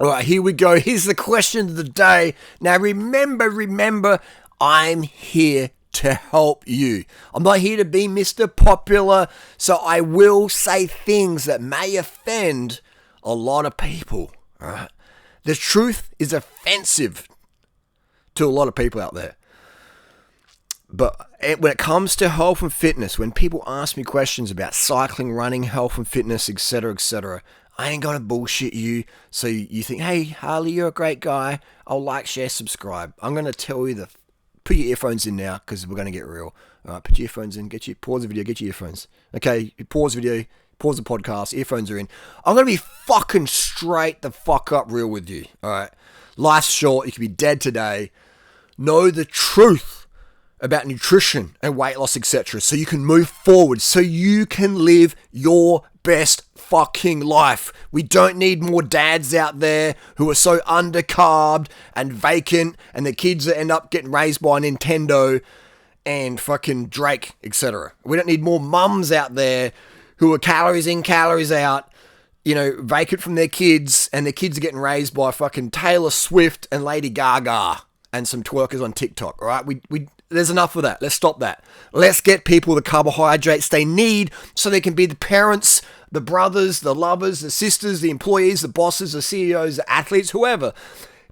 All right, here we go. Here's the question of the day. Now, remember, I'm here to help you. I'm not here to be Mr. Popular, so I will say things that may offend a lot of people. All right, the truth is offensive to a lot of people out there. But when it comes to health and fitness, when people ask me questions about cycling, running, health and fitness, etc., I ain't gonna bullshit you. So you think, hey, Harley, you're a great guy. I'll like, share, subscribe. I'm gonna tell you put your earphones in now because we're gonna get real. All right, put your earphones in. Pause the video. Get your earphones. Okay, pause the video. Pause the podcast. Earphones are in. I'm gonna be fucking straight the fuck up real with you. All right, life's short. You could be dead today. Know the truth about nutrition and weight loss, etc. So you can move forward. So you can live your best fucking life. We don't need more dads out there who are so undercarbed and vacant and the kids that end up getting raised by Nintendo and fucking Drake, etc. We don't need more mums out there who are calories in, calories out, vacant from their kids, and their kids are getting raised by fucking Taylor Swift and Lady Gaga and some twerkers on TikTok, all right? There's enough of that. Let's stop that. Let's get people the carbohydrates they need so they can be the parents, the brothers, the lovers, the sisters, the employees, the bosses, the CEOs, the athletes, whoever.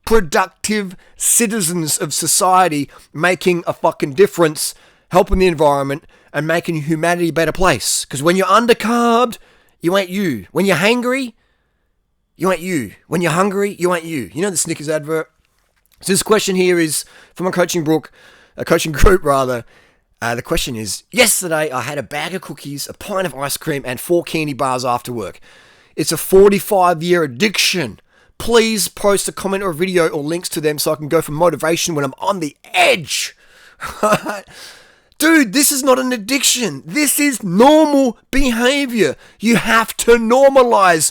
Productive citizens of society making a fucking difference, helping the environment, and making humanity a better place. Because when you're undercarbed, you ain't you. When you're hangry, you ain't you. When you're hungry, you ain't you. You know the Snickers advert? So this question here is from a coaching group. The question is, yesterday I had a bag of cookies, a pint of ice cream, and 4 candy bars after work. It's a 45-year addiction. Please post a comment or a video or links to them so I can go for motivation when I'm on the edge. Dude, this is not an addiction. This is normal behavior. You have to normalize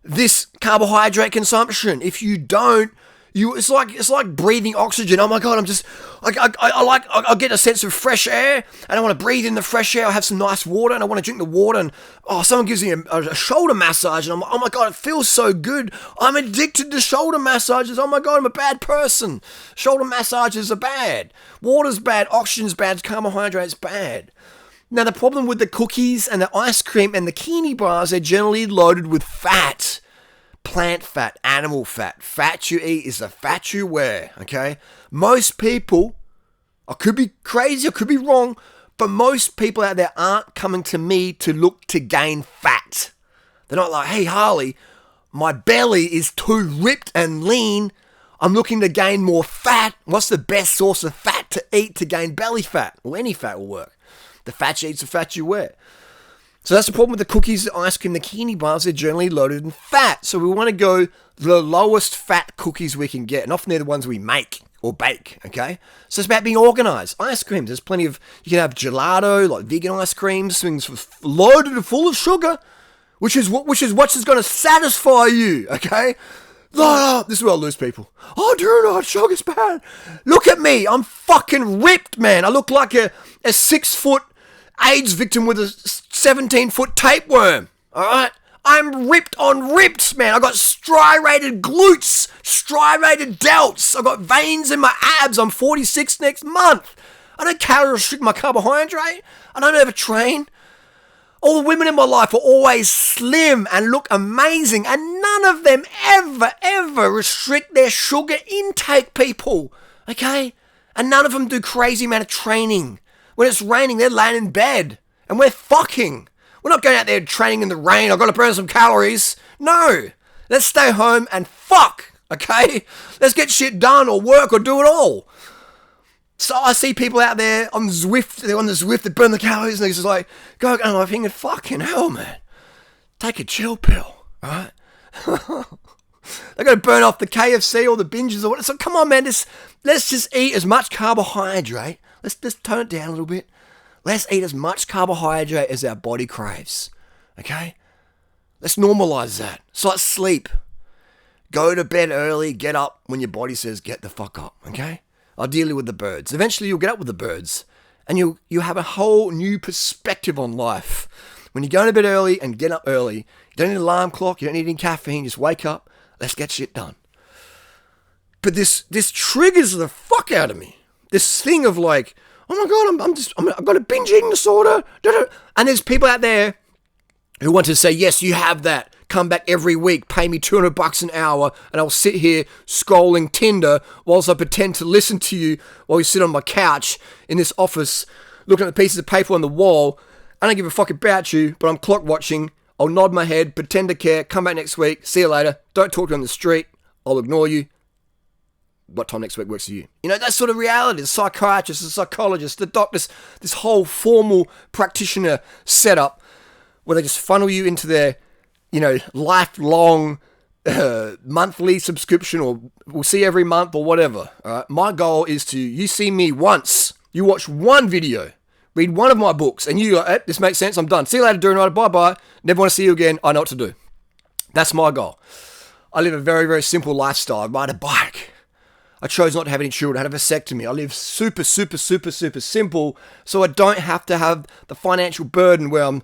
this carbohydrate consumption. If you don't, it's like breathing oxygen. Oh my God, I get a sense of fresh air and I want to breathe in the fresh air. I have some nice water and I want to drink the water and someone gives me a shoulder massage and I'm, oh my God, it feels so good. I'm addicted to shoulder massages. Oh my God, I'm a bad person. Shoulder massages are bad. Water's bad. Oxygen's bad. Carbohydrates bad. Now the problem with the cookies and the ice cream and the candy bars, they're generally loaded with fat. Plant fat, animal fat. Fat you eat is the fat you wear, okay? Most people, I could be crazy, I could be wrong, but most people out there aren't coming to me to look to gain fat. They're not like, hey Harley, my belly is too ripped and lean. I'm looking to gain more fat. What's the best source of fat to eat to gain belly fat? Well, any fat will work. The fat you eat is the fat you wear. So that's the problem with the cookies, the ice cream, the candy bars. They're generally loaded in fat. So we want to go the lowest fat cookies we can get. And often they're the ones we make or bake, okay? So it's about being organized. Ice creams, there's plenty of, you can have gelato, like vegan ice creams, things loaded and full of sugar, which is what's going to satisfy you, okay? This is where I lose people. Oh, Durianrider, sugar's bad. Look at me. I'm fucking ripped, man. I look like a 6-foot AIDS victim with a 17-foot tapeworm, all right? I'm ripped on ripped, man. I got striated glutes, striated delts. I got veins in my abs. I'm 46 next month. I don't calorie restrict my carbohydrate. I don't ever train. All the women in my life are always slim and look amazing, and none of them ever restrict their sugar intake, people, okay? And none of them do crazy amount of training. When it's raining, they're laying in bed. And we're fucking. We're not going out there training in the rain. I've got to burn some calories. No. Let's stay home and fuck. Okay? Let's get shit done or work or do it all. So I see people out there on Zwift. They're on the Zwift. They burn the calories. And they're just like, go. And I'm thinking, fucking hell, man. Take a chill pill. Alright? They're going to burn off the KFC or the binges or whatever. So come on, man. Let's just eat as much carbohydrate. Let's just tone it down a little bit. Let's eat as much carbohydrate as our body craves. Okay? Let's normalize that. So let's sleep. Go to bed early. Get up when your body says get the fuck up. Okay? Ideally with the birds. Eventually you'll get up with the birds. And you have a whole new perspective on life. When you go to bed early and get up early, you don't need an alarm clock. You don't need any caffeine. Just wake up. Let's get shit done. But this triggers the fuck out of me. This thing of like, oh my God, I've got a binge eating disorder. And there's people out there who want to say, yes, you have that. Come back every week, pay me $200 an hour, and I'll sit here scrolling Tinder whilst I pretend to listen to you while you sit on my couch in this office, looking at the pieces of paper on the wall. I don't give a fuck about you, but I'm clock watching. I'll nod my head, pretend to care, come back next week, see you later. Don't talk to you on the street. I'll ignore you. What time next week works for you? You know, that's sort of reality. The psychiatrist, the psychologist, the doctors, this whole formal practitioner setup where they just funnel you into their, you know, lifelong monthly subscription, or we'll see every month or whatever. All right? My goal is to, you see me once, you watch one video, read one of my books, and you go, hey, this makes sense, I'm done. See you later, Durianrider, bye-bye. Never want to see you again. I know what to do. That's my goal. I live a very, very simple lifestyle. I ride a bike. I chose not to have any children. I had a vasectomy. I live super, super, super, super simple, so I don't have to have the financial burden where I'm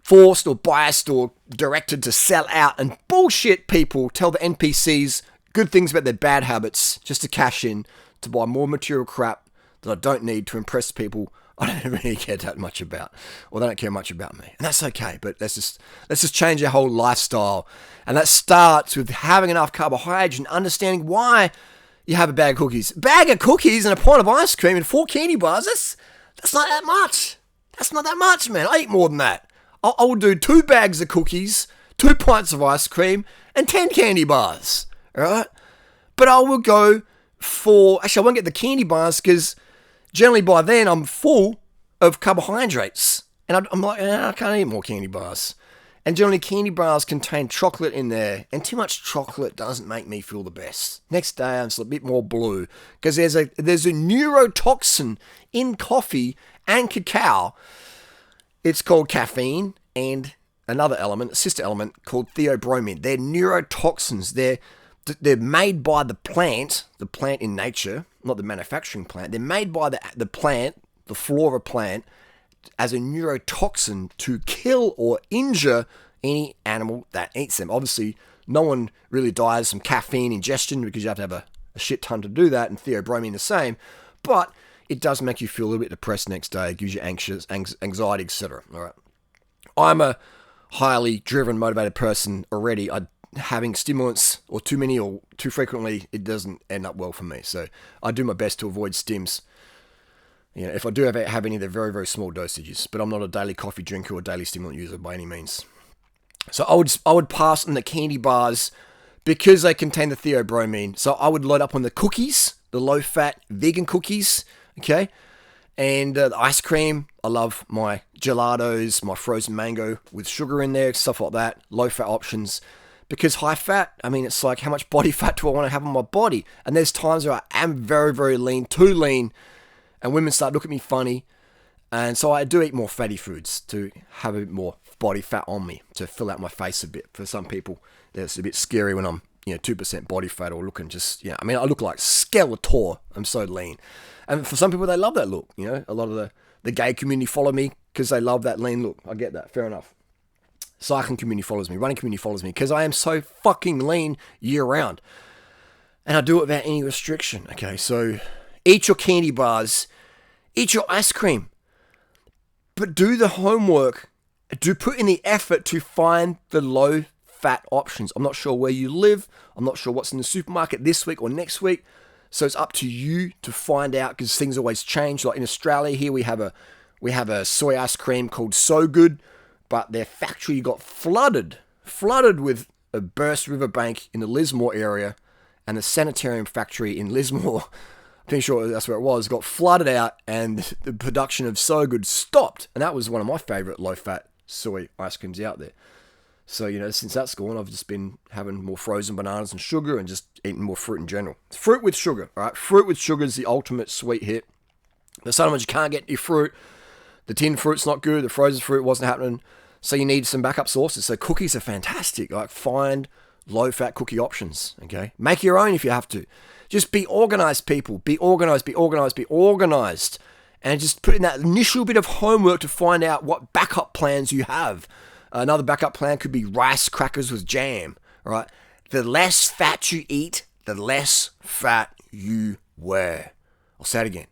forced or biased or directed to sell out and bullshit people, tell the NPCs good things about their bad habits just to cash in, to buy more material crap that I don't need to impress people I don't really care that much about, or they don't care much about me. And that's okay, but let's just change our whole lifestyle. And that starts with having enough carbohydrates and understanding why you have a bag of cookies. A bag of cookies and a pint of ice cream and 4 candy bars, that's not that much. That's not that much, man. I eat more than that. I will do 2 bags of cookies, 2 pints of ice cream, and 10 candy bars, all right? But I will go for, actually I won't get the candy bars because generally by then I'm full of carbohydrates. And I'm like, I can't eat more candy bars. And generally candy bars contain chocolate in there, and too much chocolate doesn't make me feel the best. Next day I'm still a bit more blue because there's a neurotoxin in coffee and cacao. It's called caffeine and another element, a sister element called theobromine. They're neurotoxins. They're made by the plant in nature, not the manufacturing plant. They're made by the plant, the flora plant, as a neurotoxin to kill or injure any animal that eats them. Obviously, no one really dies from caffeine ingestion because you have to have a shit ton to do that, and theobromine the same. But it does make you feel a little bit depressed next day. It gives you anxious, anxiety, etc. All right. I'm a highly driven, motivated person already. Having stimulants or too many or too frequently, it doesn't end up well for me. So I do my best to avoid stims. You know, if I do have any, they're very, very small dosages. But I'm not a daily coffee drinker or daily stimulant user by any means. So I would pass on the candy bars because they contain the theobromine. So I would load up on the cookies, the low-fat vegan cookies. Okay, and the ice cream. I love my gelatos, my frozen mango with sugar in there, stuff like that. Low-fat options. Because high fat, I mean, it's like, how much body fat do I want to have on my body? And there's times where I am very, very lean, too lean, and women start looking at me funny. And so I do eat more fatty foods to have a bit more body fat on me, to fill out my face a bit. For some people, it's a bit scary when I'm, 2% body fat or looking just, I mean, I look like Skeletor. I'm so lean. And for some people, they love that look. A lot of the gay community follow me because they love that lean look. I get that. Fair enough. Cycling community follows me. Running community follows me because I am so fucking lean year round. And I do it without any restriction. Okay, so eat your candy bars. Eat your ice cream. But do the homework. Do put in the effort to find the low-fat options. I'm not sure where you live. I'm not sure what's in the supermarket this week or next week. So it's up to you to find out because things always change. Like in Australia here, we have a soy ice cream called So Good, but their factory got flooded with a burst riverbank in the Lismore area, and the sanitarium factory in Lismore, I'm pretty sure that's where it was, got flooded out, and the production of So Good stopped. And that was one of my favorite low-fat soy ice creams out there. So, since that's gone, I've just been having more frozen bananas and sugar and just eating more fruit in general. Fruit with sugar, all right? Fruit with sugar is the ultimate sweet hit. There's sometimes you can't get your fruit. The tin fruit's not good. The frozen fruit wasn't happening. So you need some backup sources. So cookies are fantastic. Like, find low-fat cookie options, okay? Make your own if you have to. Just be organized, people. Be organized, be organized, be organized. And just put in that initial bit of homework to find out what backup plans you have. Another backup plan could be rice crackers with jam, all right? The less fat you eat, the less fat you wear. I'll say it again.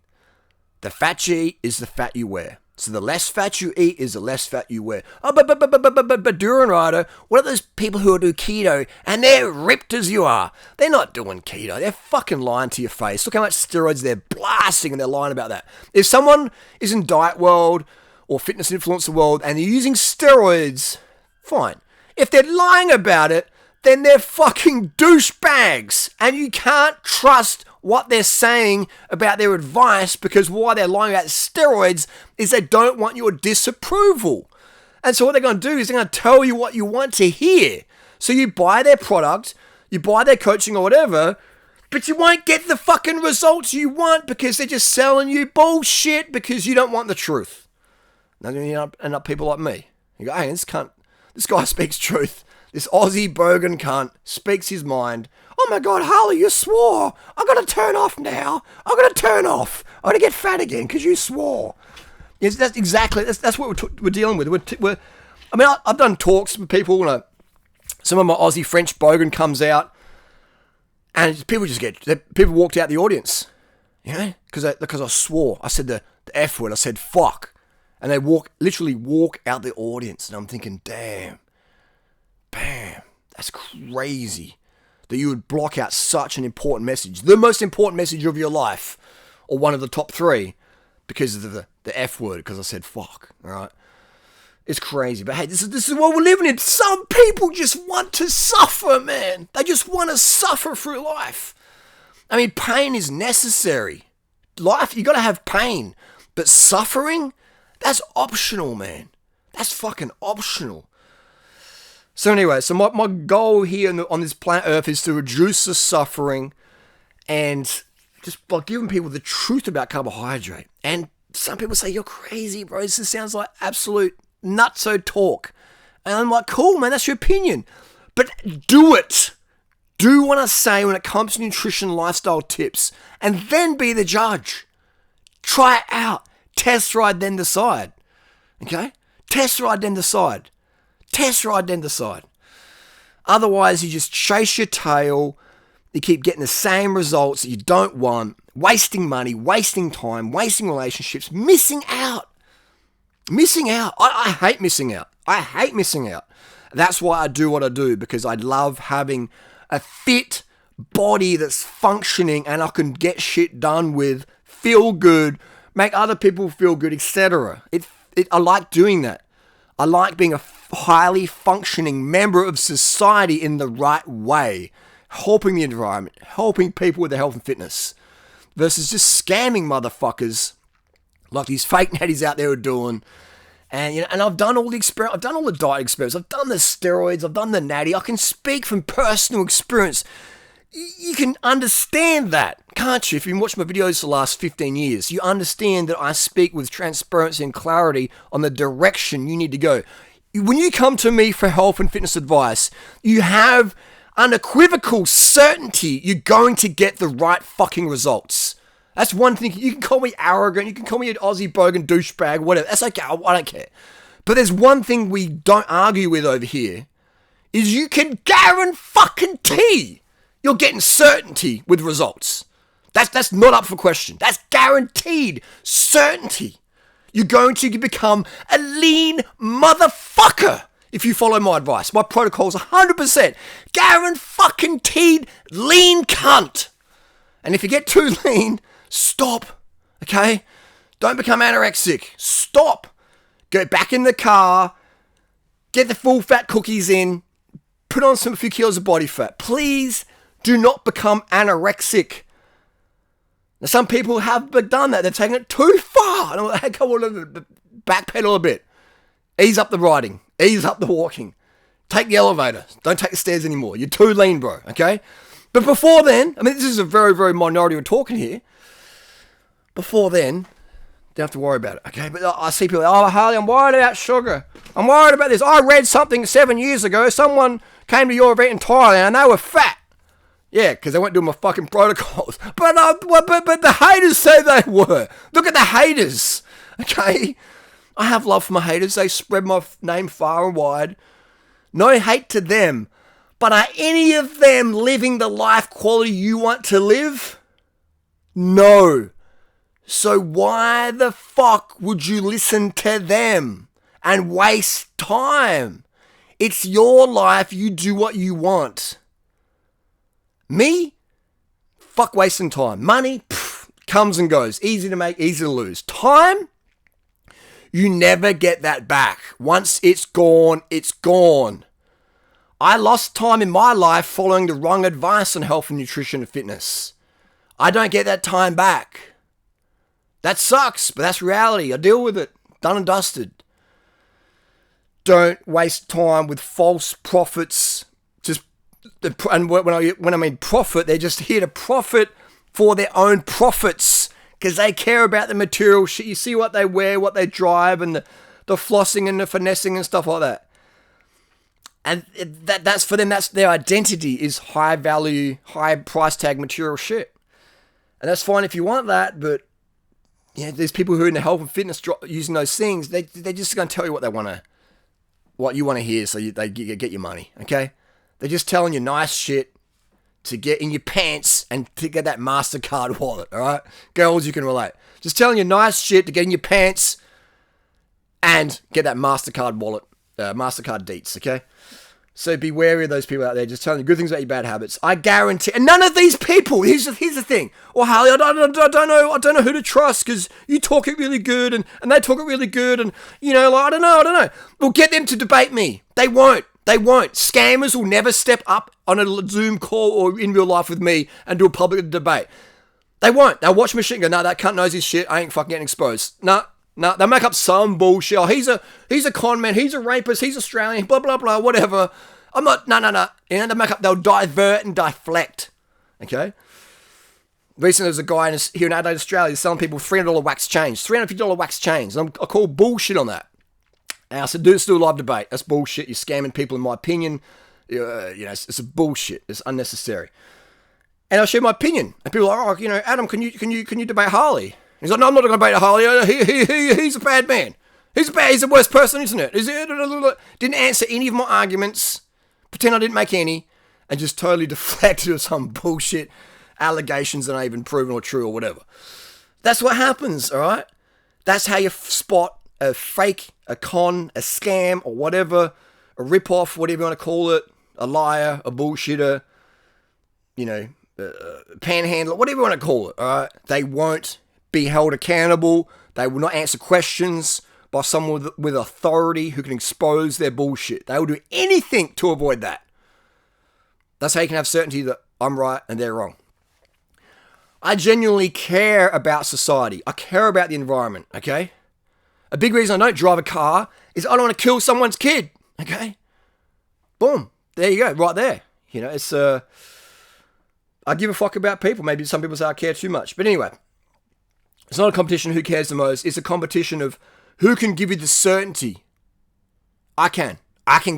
The fat you eat is the fat you wear. So the less fat you eat is the less fat you wear. Oh, but Durianrider, what are those people who do keto and they're ripped as you are? They're not doing keto. They're fucking lying to your face. Look how much steroids they're blasting and they're lying about that. If someone is in diet world or fitness influencer world and they're using steroids, fine. If they're lying about it, then they're fucking douchebags. And you can't trust what they're saying about their advice, because why they're lying about steroids is they don't want your disapproval. And so what they're going to do is they're going to tell you what you want to hear. So you buy their product, you buy their coaching or whatever, but you won't get the fucking results you want because they're just selling you bullshit because you don't want the truth. Now you end up people like me. You go, hey, this guy speaks truth. This Aussie bogan cunt speaks his mind. Oh my God, Harley, you swore. I've got to turn off now. I've got to turn off. I'm going to get fat again because you swore. Yes, that's exactly, that's what we're dealing with. I've done talks with people. Some of my Aussie French bogan comes out and people walked out the audience. You know, because I swore. I said the F word. I said fuck. And they literally walk out the audience. And I'm thinking, damn, that's crazy that you would block out such an important message, the most important message of your life, or one of the top 3, because of the F word, because I said fuck, all right? It's crazy, but hey, this is what we're living in. Some people just want to suffer, man. They just want to suffer through life. I mean, pain is necessary. Life, you got to have pain, but suffering, that's optional, man. That's fucking optional. So anyway, my goal here on this planet Earth is to reduce the suffering and just by giving people the truth about carbohydrate. And some people say, you're crazy, bro. This sounds like absolute nutso talk. And I'm like, cool, man, that's your opinion. But do it. Do what I say when it comes to nutrition, lifestyle tips, and then be the judge. Try it out. Test ride, then decide. Okay? Test ride, then decide. Test ride, then decide. Otherwise, you just chase your tail. You keep getting the same results that you don't want. Wasting money, wasting time, wasting relationships, missing out. I hate missing out. I hate missing out. That's why I do what I do, because I love having a fit body that's functioning and I can get shit done with, feel good, make other people feel good, etc. I like doing that. I like being a highly functioning member of society in the right way, helping the environment, helping people with their health and fitness, versus just scamming motherfuckers like these fake natties out there are doing. And I've done all the experiments, I've done all the diet experiments, I've done the steroids, I've done the natty. I can speak from personal experience. You can understand that, can't you? If you've watched my videos for the last 15 years, you understand that I speak with transparency and clarity on the direction you need to go. When you come to me for health and fitness advice, you have unequivocal certainty you're going to get the right fucking results. That's one thing. You can call me arrogant, you can call me an Aussie bogan douchebag, whatever. That's okay, I don't care. But there's one thing we don't argue with over here, is you can guarantee you're getting certainty with results. That's not up for question. That's guaranteed certainty. You're going to become a lean motherfucker if you follow my advice. My protocol's 100% guaranteed lean cunt. And if you get too lean, stop, okay? Don't become anorexic. Stop. Go back in the car, get the full fat cookies in, put on a few kilos of body fat. Please do not become anorexic. Now, some people have done that. They've taken it too far. And I'm like, hey, come on, backpedal a bit. Ease up the riding. Ease up the walking. Take the elevator. Don't take the stairs anymore. You're too lean, bro, okay? But before then, I mean, this is a very, very minority we're talking here. Before then, don't have to worry about it, okay? But I see people, oh, Harley, I'm worried about sugar. I'm worried about this. I read something 7 years ago. Someone came to your event in Thailand and they were fat. Yeah, because they weren't doing my fucking protocols. But the haters say they were. Look at the haters, okay? I have love for my haters. They spread my name far and wide. No hate to them. But are any of them living the life quality you want to live? No. So why the fuck would you listen to them and waste time? It's your life. You do what you want. Me? Fuck wasting time. Money? Comes and goes. Easy to make, easy to lose. Time? You never get that back. Once it's gone, it's gone. I lost time in my life following the wrong advice on health and nutrition and fitness. I don't get that time back. That sucks, but that's reality. I deal with it. Done and dusted. Don't waste time with false prophets. And when I mean profit, they're just here to profit for their own profits because they care about the material shit. You see what they wear, what they drive, and the flossing and the finessing and stuff like that. And that's for them, that's their identity, is high value, high price tag material shit. And that's fine if you want that, but there's people who are in the health and fitness using those things, they're just going to tell you what you want to hear so they get your money, okay? They're just telling you nice shit to get in your pants and to get that MasterCard wallet, all right? Girls, you can relate. Just telling you nice shit to get in your pants and get that MasterCard wallet, MasterCard deets, okay? So be wary of those people out there just telling you good things about your bad habits. I guarantee, and none of these people, here's the thing. Well, Harley, I don't know who to trust because you talk it really good and they talk it really good and, I don't know. Well, get them to debate me. They won't. Scammers will never step up on a Zoom call or in real life with me and do a public debate. They won't. They'll watch my shit and go, no, that cunt knows his shit. I ain't fucking getting exposed. No, they'll make up some bullshit. Oh, he's a con man. He's a rapist. He's Australian. Blah, blah, blah, whatever. I'm not, no. They'll divert and deflect. Okay? Recently, there was a guy here in Adelaide, Australia, selling people $300 wax chains. $350 wax chains. And I call bullshit on that. And I said, dude, it's still a live debate. That's bullshit. You're scamming people, in my opinion. It's a bullshit. It's unnecessary. And I shared my opinion. And people are like, Adam, can you debate Harley? And he's like, no, I'm not going to debate Harley. He's a bad man. He's the worst person, isn't it? Didn't answer any of my arguments. Pretend I didn't make any. And just totally deflected with some bullshit allegations that aren't even proven or true or whatever. That's what happens, all right? That's how you spot a fake, a con, a scam, or whatever, a rip-off, whatever you want to call it, a liar, a bullshitter, panhandler, whatever you want to call it, all right? They won't be held accountable. They will not answer questions by someone with authority who can expose their bullshit. They will do anything to avoid that. That's how you can have certainty that I'm right and they're wrong. I genuinely care about society. I care about the environment, okay? A big reason I don't drive a car is I don't want to kill someone's kid, okay? Boom. There you go, right there. It's, I give a fuck about people. Maybe some people say I care too much. But anyway, it's not a competition who cares the most. It's a competition of who can give you the certainty. I can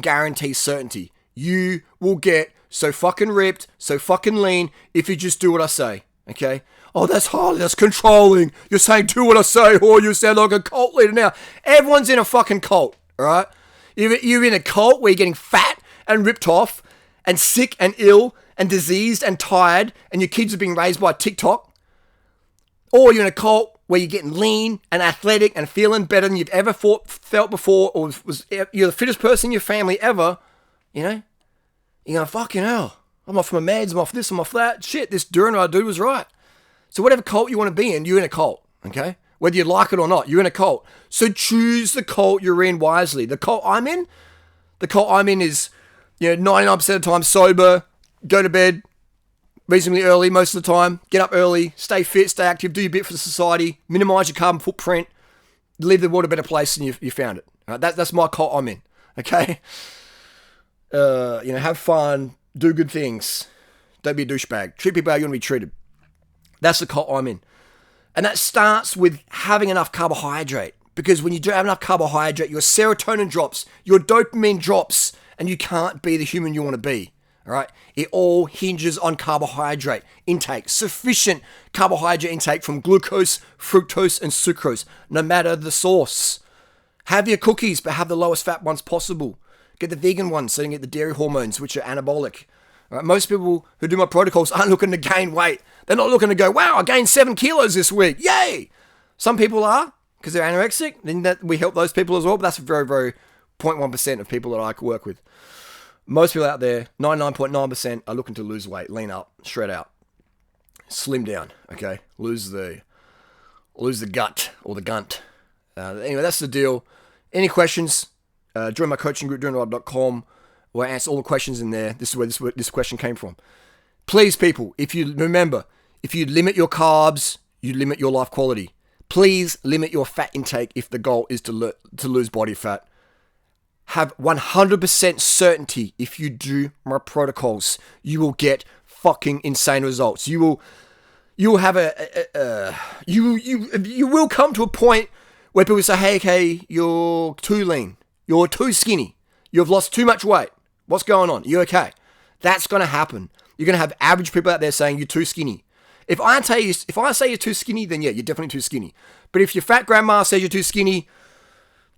guarantee certainty. You will get so fucking ripped, so fucking lean if you just do what I say, okay? Oh, that's Harley, that's controlling. You're saying do what I say, or you sound like a cult leader now. Everyone's in a fucking cult, all right? You're in a cult where you're getting fat and ripped off and sick and ill and diseased and tired and your kids are being raised by TikTok. Or you're in a cult where you're getting lean and athletic and feeling better than you've ever felt before, or you're the fittest person in your family ever, You're going, fucking hell. I'm off my meds, I'm off this, I'm off that. Shit, this Durianrider dude was right. So whatever cult you want to be in, you're in a cult, okay? Whether you like it or not, you're in a cult. So choose the cult you're in wisely. The cult I'm in is, 99% of the time sober, go to bed reasonably early most of the time, get up early, stay fit, stay active, do your bit for the society, minimize your carbon footprint, leave the world a better place than you found it. All right? That's my cult I'm in, okay? Have fun, do good things. Don't be a douchebag. Treat people how you want to be treated. That's the cult I'm in. And that starts with having enough carbohydrate. Because when you don't have enough carbohydrate, your serotonin drops, your dopamine drops, and you can't be the human you want to be. All right? It all hinges on carbohydrate intake. Sufficient carbohydrate intake from glucose, fructose, and sucrose, no matter the source. Have your cookies, but have the lowest fat ones possible. Get the vegan ones so you can get the dairy hormones, which are anabolic. All right? Most people who do my protocols aren't looking to gain weight. They're not looking to go, wow, I gained 7 kilos this week. Yay! Some people are, because they're anorexic. Then that we help those people as well, but that's very, very 0.1% of people that I work with. Most people out there, 99.9%, are looking to lose weight, lean up, shred out, slim down, okay? Lose the gut or the gunt. Anyway, that's the deal. Any questions? Join my coaching group, Durianrider.com, where I answer all the questions in there. This is where this question came from. Please, people, if you limit your carbs, you limit your life quality. Please limit your fat intake if the goal is to lose body fat. Have 100% certainty if you do my protocols, you will get fucking insane results. You will have you will come to a point where people say, hey, you're too lean. You're too skinny. You've lost too much weight. What's going on? You okay? That's going to happen. You're going to have average people out there saying you're too skinny. If I say you're too skinny, then yeah, you're definitely too skinny. But if your fat grandma says you're too skinny,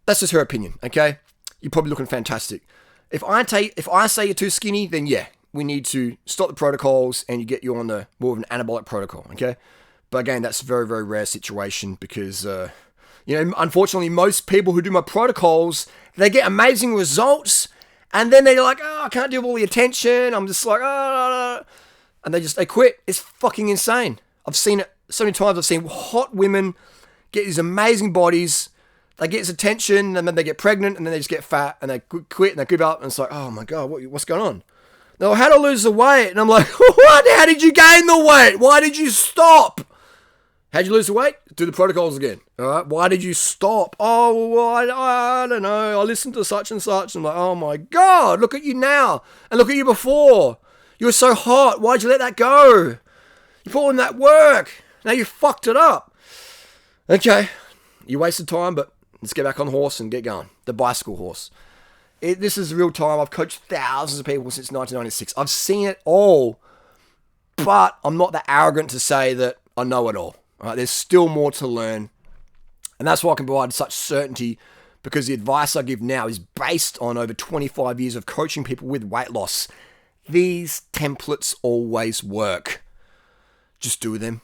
that's just her opinion, okay? You're probably looking fantastic. If I say you're too skinny, then yeah, we need to stop the protocols and you get you on the more of an anabolic protocol, okay? But again, that's a very, very rare situation because, unfortunately, most people who do my protocols, they get amazing results and then they're like, oh, I can't deal with all the attention. I'm just like, oh, and they quit. It's fucking insane. I've seen it so many times. I've seen hot women get these amazing bodies. They get his attention and then they get pregnant and then they just get fat and they quit and they give up and it's like, oh my God, what's going on? No, how to lose the weight? And I'm like, what? How did you gain the weight? Why did you stop? How'd you lose the weight? Do the protocols again. All right. Why did you stop? Oh, well, I don't know. I listened to such and such. And I'm like, oh my God, look at you now. And look at you before. You were so hot. Why'd you let that go? You put in that work. Now you fucked it up. Okay. You wasted time, but let's get back on the horse and get going. The bicycle horse. This is real time. I've coached thousands of people since 1996. I've seen it all, but I'm not that arrogant to say that I know it all. All right? There's still more to learn, and that's why I can provide such certainty because the advice I give now is based on over 25 years of coaching people with weight loss. These templates always work. Just do them.